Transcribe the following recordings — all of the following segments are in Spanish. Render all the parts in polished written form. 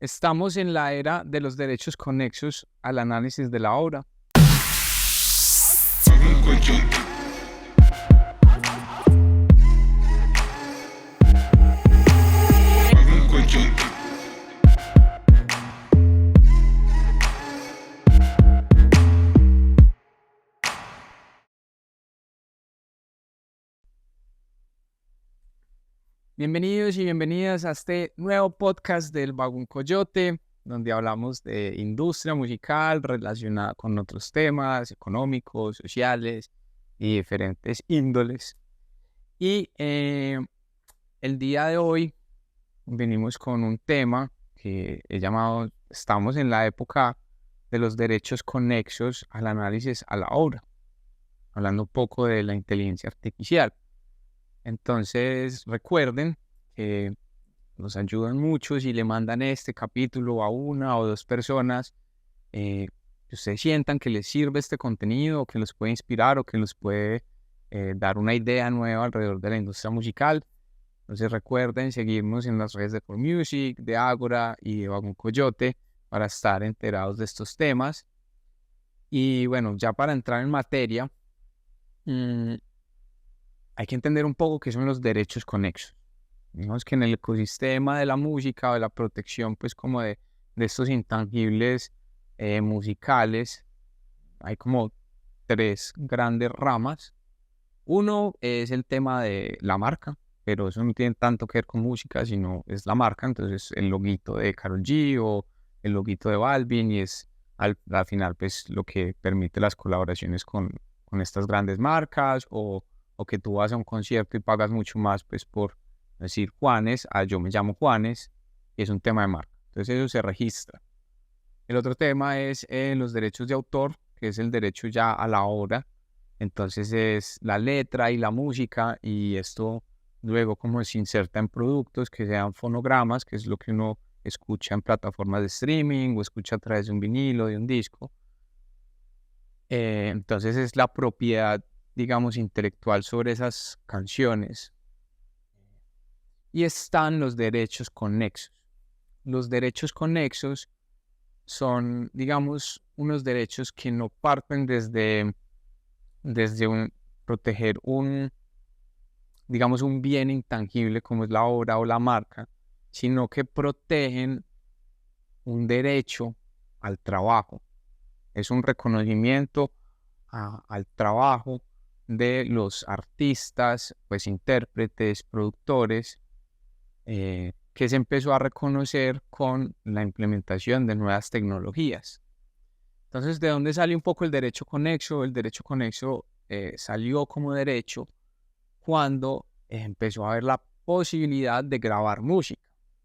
Estamos en la era de los derechos conexos al análisis de la obra. Bienvenidos y bienvenidas a este nuevo podcast del Vagón Coyote, donde hablamos de industria musical relacionada con otros temas económicos, sociales y diferentes índoles. Y el día de hoy venimos con un tema que he llamado, estamos en la época de los derechos conexos al análisis a la obra, hablando un poco de la inteligencia artificial. Entonces, recuerden que nos ayudan mucho si le mandan este capítulo a una o dos personas que ustedes sientan que les sirve este contenido, o que los puede inspirar o que los puede dar una idea nueva alrededor de la industria musical. Entonces, recuerden seguirnos en las redes de For Music, de Ágora y de Vagón Coyote para estar enterados de estos temas. Y bueno, ya para entrar en materia, hay que entender un poco qué son los derechos conexos. Digamos que en el ecosistema de la música o de la protección, pues como de estos intangibles musicales, hay como tres grandes ramas. Uno es el tema de la marca, pero eso no tiene tanto que ver con música, sino es la marca. Entonces el loguito de Karol G o el loguito de Balvin, y es al final pues lo que permite las colaboraciones con estas grandes marcas, o que tú vas a un concierto y pagas mucho más pues por decir Juanes, yo me llamo Juanes, y es un tema de marca. Entonces eso se registra. El otro tema es los derechos de autor, que es el derecho ya a la obra. Entonces es la letra y la música, y esto luego como se inserta en productos que sean fonogramas, que es lo que uno escucha en plataformas de streaming o escucha a través de un vinilo, de un disco. Entonces es la propiedad, digamos, intelectual sobre esas canciones. Y están los derechos conexos. Los derechos conexos son, digamos, unos derechos que no parten desde proteger digamos, un bien intangible como es la obra o la marca, sino que protegen un derecho al trabajo. Es un reconocimiento al trabajo de los artistas, pues intérpretes, productores, que se empezó a reconocer con la implementación de nuevas tecnologías. Entonces, ¿de dónde sale un poco el derecho conexo? El derecho conexo salió como derecho cuando empezó a haber la posibilidad de grabar música,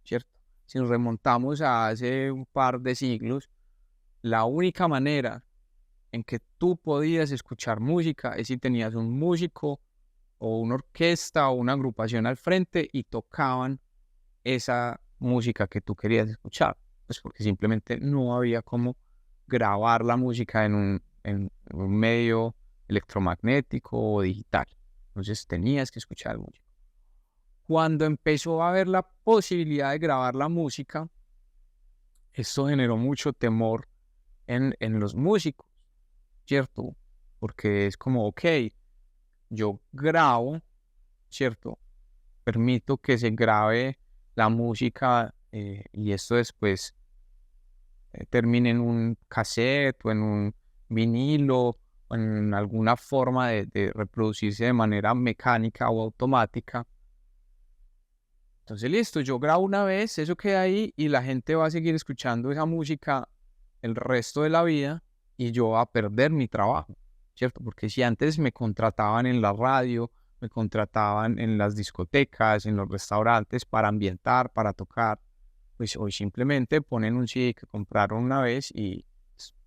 ¿cierto? Si nos remontamos a hace un par de siglos, la única manera en que tú podías escuchar música es si tenías un músico o una orquesta o una agrupación al frente y tocaban esa música que tú querías escuchar, pues porque simplemente no había cómo grabar la música en un medio electromagnético o digital. Entonces tenías que escuchar música. Cuando empezó a haber la posibilidad de grabar la música, esto generó mucho temor en los músicos, ¿cierto? Porque es como, ok, yo grabo, ¿cierto? Permito que se grabe la música y esto después termine en un cassette o en un vinilo o en alguna forma de reproducirse de manera mecánica o automática. Entonces listo, yo grabo una vez, eso queda ahí y la gente va a seguir escuchando esa música el resto de la vida y yo voy a perder mi trabajo, ¿cierto? Porque si antes me contrataban en la radio, me contrataban en las discotecas, en los restaurantes para ambientar, para tocar, pues hoy simplemente ponen un CD que compraron una vez y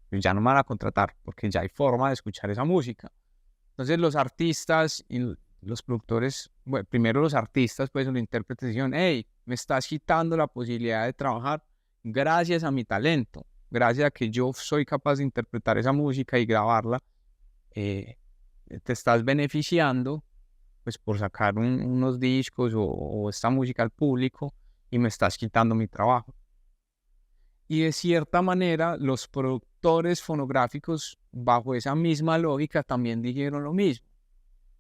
pues, ya no me van a contratar porque ya hay forma de escuchar esa música. Entonces los artistas y los productores, bueno, primero los artistas, pues los intérpretes dijeron, hey, me estás quitando la posibilidad de trabajar gracias a mi talento, gracias a que yo soy capaz de interpretar esa música y grabarla, te estás beneficiando pues por sacar unos discos o esta música al público y me estás quitando mi trabajo. Y de cierta manera, los productores fonográficos, bajo esa misma lógica, también dijeron lo mismo.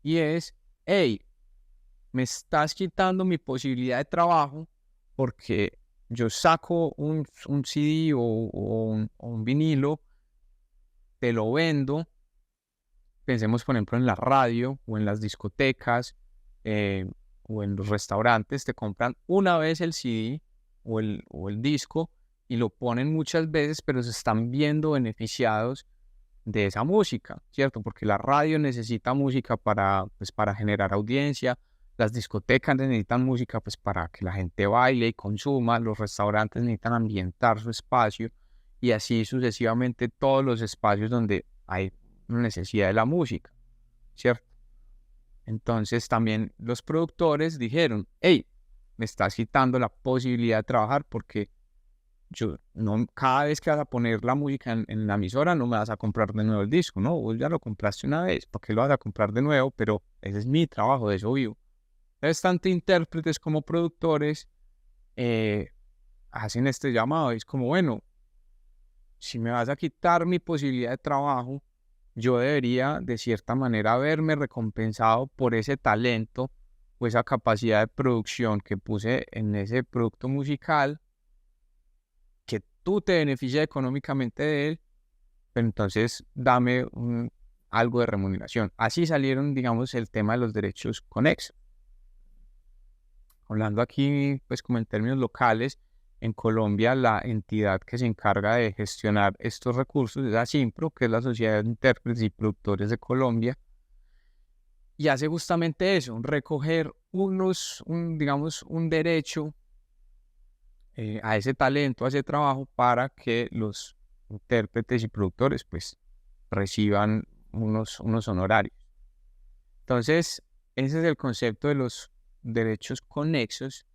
Y es, hey, me estás quitando mi posibilidad de trabajo porque yo saco un CD o un vinilo, te lo vendo. Pensemos, por ejemplo, en la radio o en las discotecas eh, o en los restaurantes. Te compran una vez el CD o el disco y lo ponen muchas veces, pero se están viendo beneficiados de esa música, ¿cierto? Porque la radio necesita música para, pues, para generar audiencia, las discotecas necesitan música pues, para que la gente baile y consuma, los restaurantes necesitan ambientar su espacio y así sucesivamente todos los espacios donde hay necesidad de la música, ¿cierto? Entonces también los productores dijeron, hey, me estás quitando la posibilidad de trabajar porque yo no, cada vez que vas a poner la música en la emisora no me vas a comprar de nuevo el disco, ¿no? Vos ya lo compraste una vez, ¿para qué lo vas a comprar de nuevo? Pero ese es mi trabajo, de eso vivo. Entonces, tanto intérpretes como productores hacen este llamado. Es como, bueno, si me vas a quitar mi posibilidad de trabajo, yo debería de cierta manera verme recompensado por ese talento o esa capacidad de producción que puse en ese producto musical, que tú te beneficias económicamente de él, pero entonces dame algo de remuneración. Así salieron, digamos, el tema de los derechos conexos. Hablando aquí, pues como en términos locales, en Colombia la entidad que se encarga de gestionar estos recursos es ASIMPRO, que es la Sociedad de Intérpretes y Productores de Colombia, y hace justamente eso, recoger digamos, un derecho a ese talento, a ese trabajo, para que los intérpretes y productores pues reciban unos honorarios. Entonces, ese es el concepto de los derechos conexos.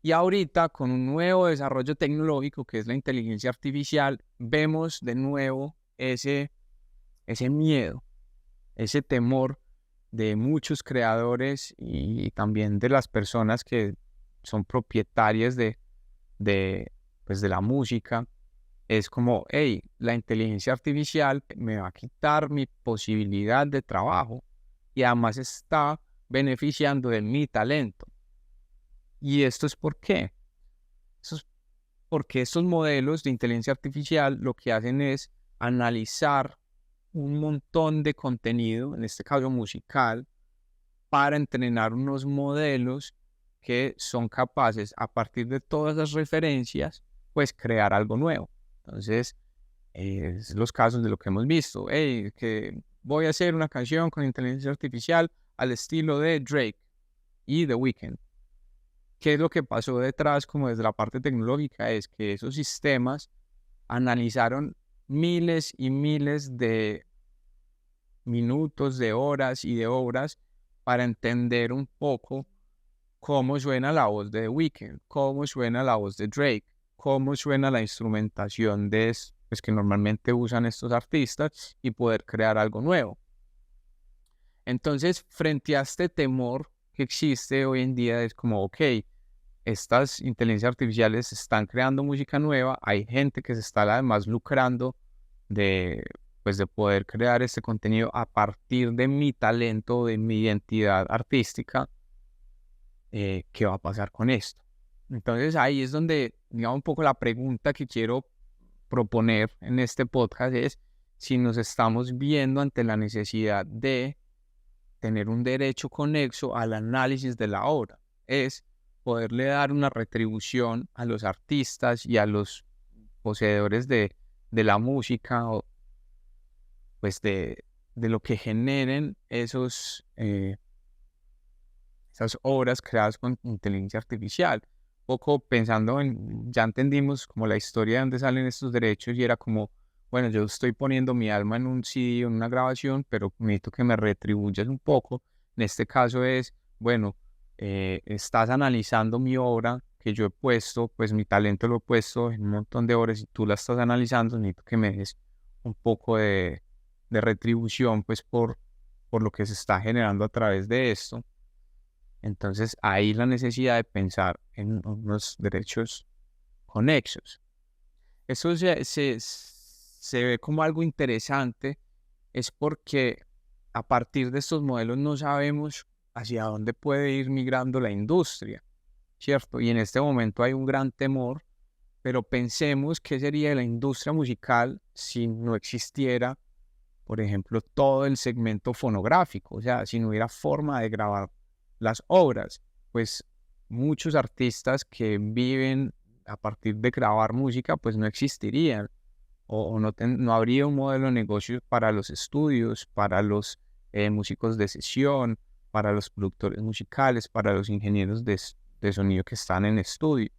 Y ahorita, con un nuevo desarrollo tecnológico que es la inteligencia artificial, vemos de nuevo ese miedo, ese temor de muchos creadores y también de las personas que son propietarias pues de la música. Es como, hey, la inteligencia artificial me va a quitar mi posibilidad de trabajo y además está beneficiando de mi talento. ¿Y esto es por qué? Eso es porque estos modelos de inteligencia artificial lo que hacen es analizar un montón de contenido, en este caso musical, para entrenar unos modelos que son capaces, a partir de todas las referencias, pues crear algo nuevo. Entonces, es los casos de lo que hemos visto. Hey, que voy a hacer una canción con inteligencia artificial al estilo de Drake y The Weeknd. ¿Qué es lo que pasó detrás, como desde la parte tecnológica? Es que esos sistemas analizaron miles y miles de minutos, de horas y de obras para entender un poco cómo suena la voz de The Weeknd, cómo suena la voz de Drake, cómo suena la instrumentación pues, que normalmente usan estos artistas y poder crear algo nuevo. Entonces, frente a este temor que existe hoy en día, es como, ok, estas inteligencias artificiales están creando música nueva, hay gente que se está además lucrando pues de poder crear este contenido a partir de mi talento, de mi identidad artística. ¿Qué va a pasar con esto? Entonces ahí es donde, digamos, un poco la pregunta que quiero proponer en este podcast es si nos estamos viendo ante la necesidad de tener un derecho conexo al análisis de la obra. Es poderle dar una retribución a los artistas y a los poseedores de la música, o pues de lo que generen esas obras creadas con inteligencia artificial. Un poco pensando ya entendimos como la historia de dónde salen estos derechos y era como, bueno, yo estoy poniendo mi alma en un CD, en una grabación, pero necesito que me retribuyas un poco. En este caso es, bueno, estás analizando mi obra que yo he puesto, pues mi talento lo he puesto en un montón de horas y tú la estás analizando, necesito que me des un poco de retribución, pues por lo que se está generando a través de esto. Entonces, ahí la necesidad de pensar en unos derechos conexos. Eso se ve como algo interesante, es porque a partir de estos modelos no sabemos hacia dónde puede ir migrando la industria, ¿cierto? Y en este momento hay un gran temor, pero pensemos qué sería la industria musical si no existiera, por ejemplo, todo el segmento fonográfico, o sea, si no hubiera forma de grabar las obras, pues muchos artistas que viven a partir de grabar música, pues no existirían o no habría un modelo de negocio para los estudios, para los músicos de sesión, para los productores musicales, para los ingenieros de sonido que están en estudio.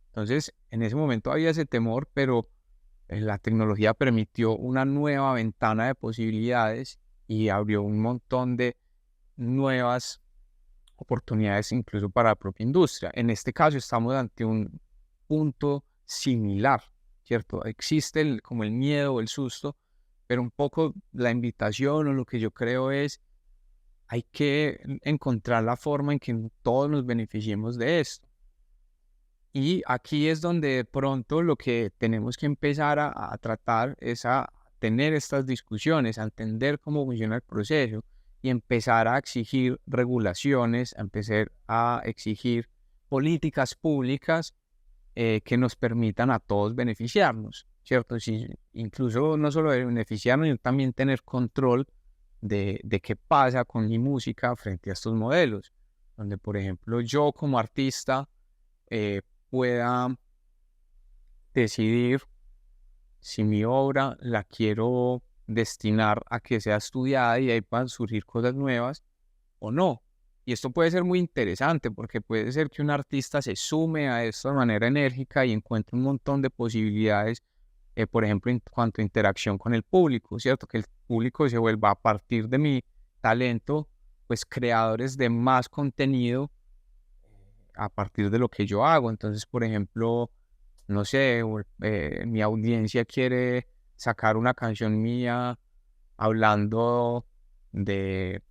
Entonces, en ese momento había ese temor, pero la tecnología permitió una nueva ventana de posibilidades y abrió un montón de nuevas oportunidades incluso para la propia industria. En este caso estamos ante un punto similar, ¿cierto? Existe como el miedo o el susto, pero un poco la invitación o lo que yo creo es, hay que encontrar la forma en que todos nos beneficiemos de esto. Y aquí es donde de pronto lo que tenemos que empezar a tratar es a tener estas discusiones, a entender cómo funciona el proceso y empezar a exigir regulaciones, a empezar a exigir políticas públicas que nos permitan a todos beneficiarnos, ¿cierto? Sí, incluso no solo de beneficiarnos, sino también tener control de qué pasa con mi música frente a estos modelos, donde por ejemplo yo como artista eh, pueda decidir si mi obra la quiero destinar a que sea estudiada y ahí puedan surgir cosas nuevas o no. Y esto puede ser muy interesante porque puede ser que un artista se sume a esto de manera enérgica y encuentre un montón de posibilidades, por ejemplo, en cuanto a interacción con el público, ¿cierto? Que el público se vuelva a partir de mi talento, pues creadores de más contenido a partir de lo que yo hago. Entonces, por ejemplo, no sé, mi audiencia quiere sacar una canción mía hablando de,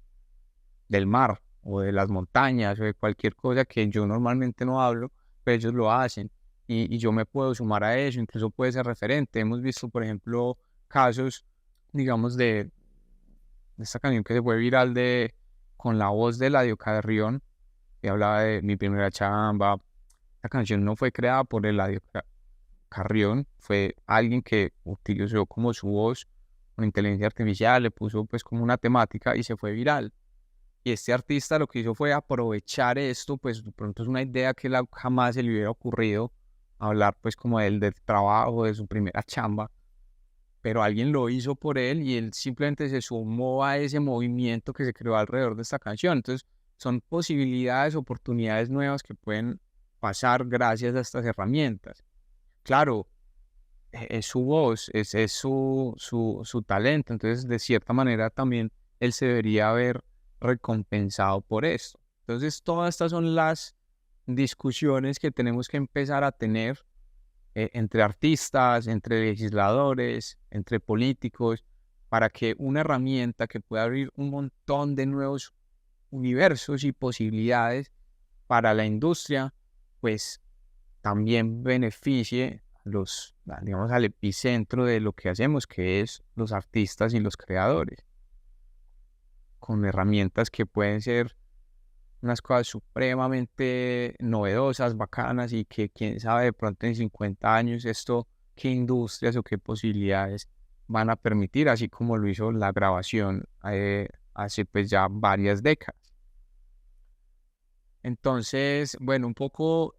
del mar o de las montañas o de cualquier cosa que yo normalmente no hablo, pero ellos lo hacen y yo me puedo sumar a eso, incluso puede ser referente. Hemos visto, por ejemplo, casos, digamos, de esta canción que se fue viral con la voz de Eladio Carrión, que hablaba de mi primera chamba. La canción no fue creada por Eladio Carrión, fue alguien que utilizó como su voz con inteligencia artificial, le puso pues como una temática y se fue viral. Y este artista lo que hizo fue aprovechar esto, pues de pronto es una idea que jamás se le hubiera ocurrido hablar pues como del trabajo, de su primera chamba, pero alguien lo hizo por él y él simplemente se sumó a ese movimiento que se creó alrededor de esta canción. Entonces son posibilidades, oportunidades nuevas que pueden pasar gracias a estas herramientas. Claro, es su voz, es su talento, entonces de cierta manera también él se debería haber recompensado por esto. Entonces todas estas son las discusiones que tenemos que empezar a tener entre artistas, entre legisladores, entre políticos, para que una herramienta que pueda abrir un montón de nuevos universos y posibilidades para la industria, pues también beneficie digamos, al epicentro de lo que hacemos, que es los artistas y los creadores, con herramientas que pueden ser unas cosas supremamente novedosas, bacanas y que quién sabe de pronto en 50 años esto, qué industrias o qué posibilidades van a permitir, así como lo hizo la grabación hace pues ya varias décadas. Entonces, bueno, un poco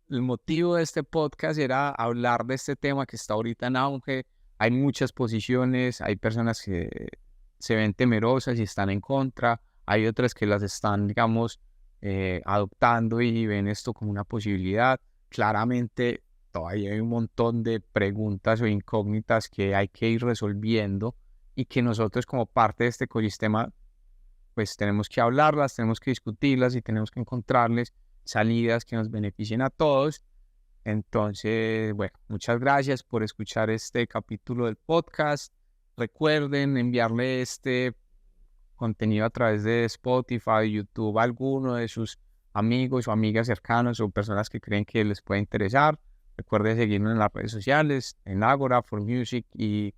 el motivo de este podcast era hablar de este tema que está ahorita en auge. Hay muchas posiciones, hay personas que se ven temerosas y están en contra, hay otras que las están, digamos, adoptando y ven esto como una posibilidad. Claramente todavía hay un montón de preguntas o incógnitas que hay que ir resolviendo y que nosotros como parte de este ecosistema pues tenemos que hablarlas, tenemos que discutirlas y tenemos que encontrarles salidas que nos beneficien a todos. Entonces, bueno, muchas gracias por escuchar este capítulo del podcast. Recuerden enviarle este contenido a través de Spotify, YouTube a alguno de sus amigos o amigas cercanos o personas que creen que les puede interesar. Recuerde seguirnos en las redes sociales, en Agora, For Music y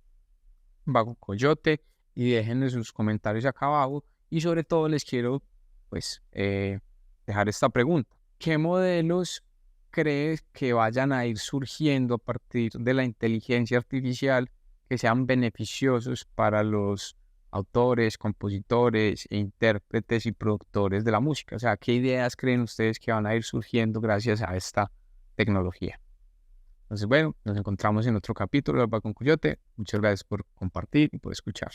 Vago Coyote, y déjenme sus comentarios acá abajo. Y sobre todo les quiero pues dejar esta pregunta: ¿qué modelos crees que vayan a ir surgiendo a partir de la inteligencia artificial que sean beneficiosos para los autores, compositores, intérpretes y productores de la música? O sea, ¿qué ideas creen ustedes que van a ir surgiendo gracias a esta tecnología? Entonces, bueno, nos encontramos en otro capítulo de Alba con Coyote. Muchas gracias por compartir y por escuchar.